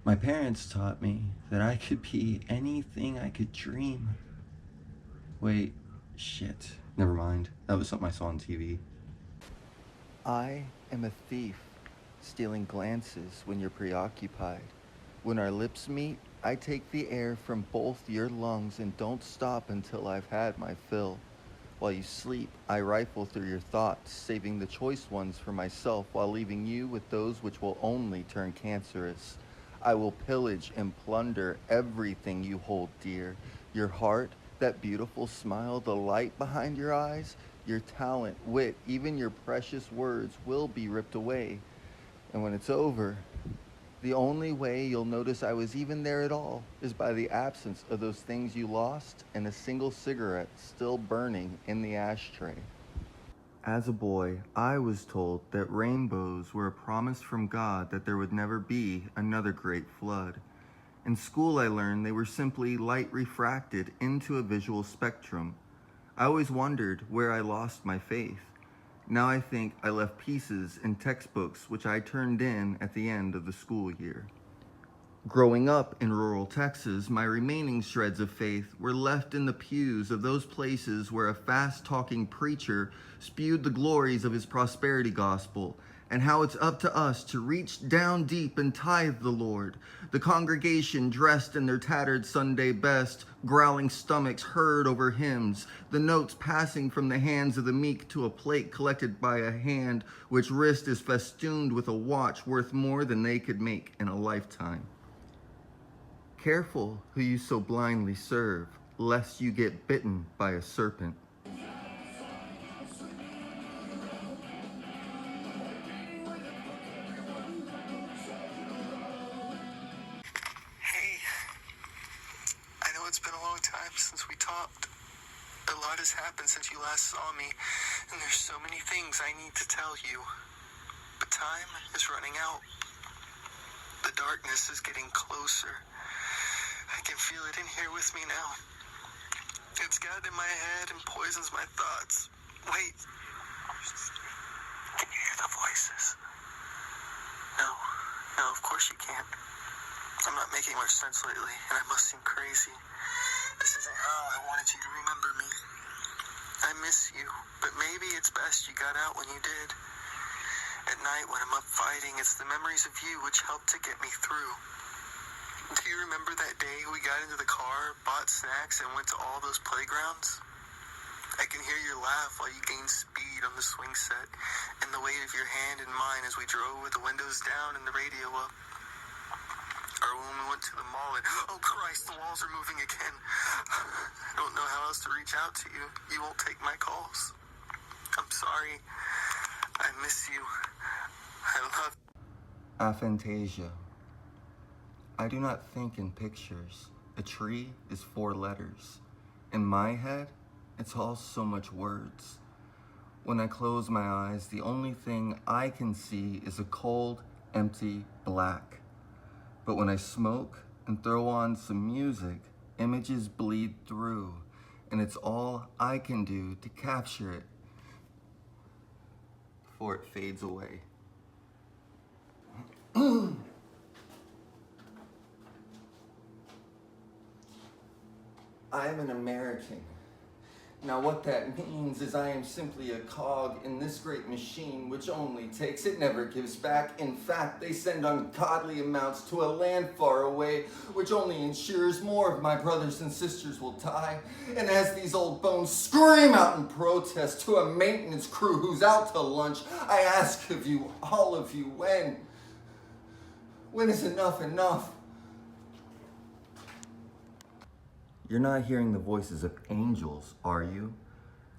My parents taught me that I could be anything I could dream. Wait, shit. Never mind. That was something I saw on TV. I am a thief, stealing glances when you're preoccupied. When our lips meet, I take the air from both your lungs and don't stop until I've had my fill. While you sleep, I rifle through your thoughts, saving the choice ones for myself while leaving you with those which will only turn cancerous. I will pillage and plunder everything you hold dear. Your heart, that beautiful smile, the light behind your eyes, your talent, wit, even your precious words will be ripped away. And when it's over, the only way you'll notice I was even there at all is by the absence of those things you lost and a single cigarette still burning in the ashtray. As a boy, I was told that rainbows were a promise from God that there would never be another great flood. In school, I learned they were simply light refracted into a visual spectrum. I always wondered where I lost my faith. Now I think I left pieces in textbooks which I turned in at the end of the school year. Growing up in rural Texas, my remaining shreds of faith were left in the pews of those places where a fast-talking preacher spewed the glories of his prosperity gospel and how it's up to us to reach down deep and tithe the Lord. The congregation dressed in their tattered Sunday best, growling stomachs heard over hymns, the notes passing from the hands of the meek to a plate collected by a hand which wrist is festooned with a watch worth more than they could make in a lifetime. Careful who you so blindly serve, lest you get bitten by a serpent. Hey, I know it's been a long time since we talked. A lot has happened since you last saw me, and there's so many things I need to tell you. But time is running out. The darkness is getting closer. I can feel it in here with me now. It's got in my head and poisons my thoughts. Wait. Can you hear the voices? No, of course you can't. I'm not making much sense lately, and I must seem crazy. This isn't how I wanted you to remember me. I miss you, but maybe it's best you got out when you did. At night when I'm up fighting, it's the memories of you which helped to get me through. Do you remember that day we got into the car, bought snacks, and went to all those playgrounds? I can hear your laugh while you gained speed on the swing set, and the weight of your hand in mine as we drove with the windows down and the radio up. Or when we went to the mall and, oh Christ, the walls are moving again. I don't know how else to reach out to you. You won't take my calls. I'm sorry. I miss you. I love you. Aphantasia. I do not think in pictures. A tree is 4 letters. In my head, it's all so much words. When I close my eyes, the only thing I can see is a cold, empty black. But when I smoke and throw on some music, images bleed through, and it's all I can do to capture it before it fades away. I am an American. Now what that means is I am simply a cog in this great machine which only takes, it never gives back. In fact, they send ungodly amounts to a land far away, which only ensures more of my brothers and sisters will die. And as these old bones scream out in protest to a maintenance crew who's out to lunch, I ask of you, all of you, when? When is enough enough? You're not hearing the voices of angels, are you?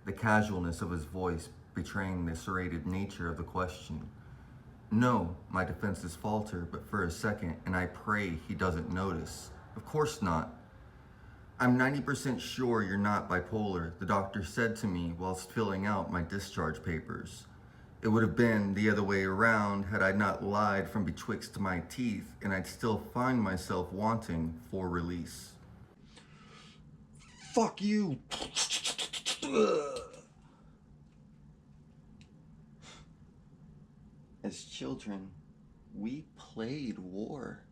The casualness of his voice betraying the serrated nature of the question. No, my defenses falter, but for a second, and I pray he doesn't notice. Of course not. I'm 90% sure you're not bipolar, the doctor said to me whilst filling out my discharge papers. It would have been the other way around had I not lied from betwixt my teeth, and I'd still find myself wanting for release. Fuck you. As children, we played war.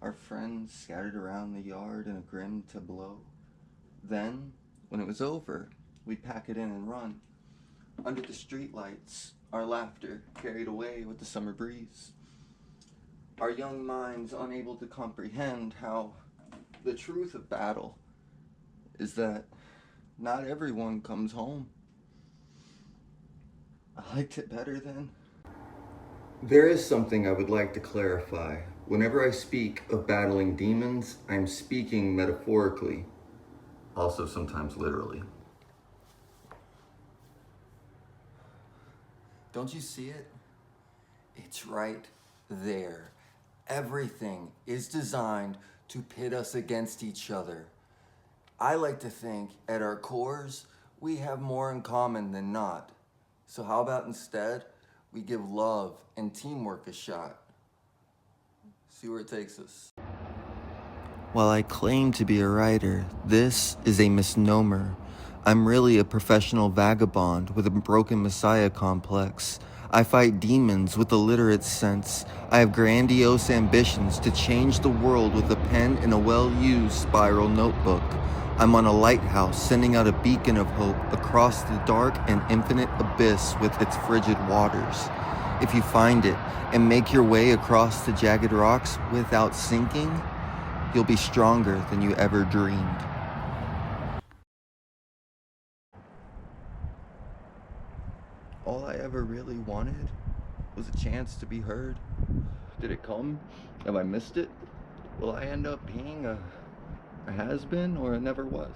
our friends scattered around the yard in a grim tableau. Then, when it was over, we'd pack it in and run. Under the streetlights, our laughter carried away with the summer breeze. Our young minds unable to comprehend how the truth of battle is that not everyone comes home. I liked it better then. There is something I would like to clarify. Whenever I speak of battling demons, I'm speaking metaphorically. Also sometimes literally. Don't you see it? It's right there. Everything is designed to pit us against each other. I like to think at our cores, we have more in common than not. So how about instead, we give love and teamwork a shot? See where it takes us. While I claim to be a writer, this is a misnomer. I'm really a professional vagabond with a broken messiah complex. I fight demons with a literate sense. I have grandiose ambitions to change the world with a pen and a well-used spiral notebook. I'm on a lighthouse sending out a beacon of hope across the dark and infinite abyss with its frigid waters. If you find it and make your way across the jagged rocks without sinking, you'll be stronger than you ever dreamed. All I ever really wanted was a chance to be heard. Did it come? Have I missed it? Will I end up being a has-been or a never was?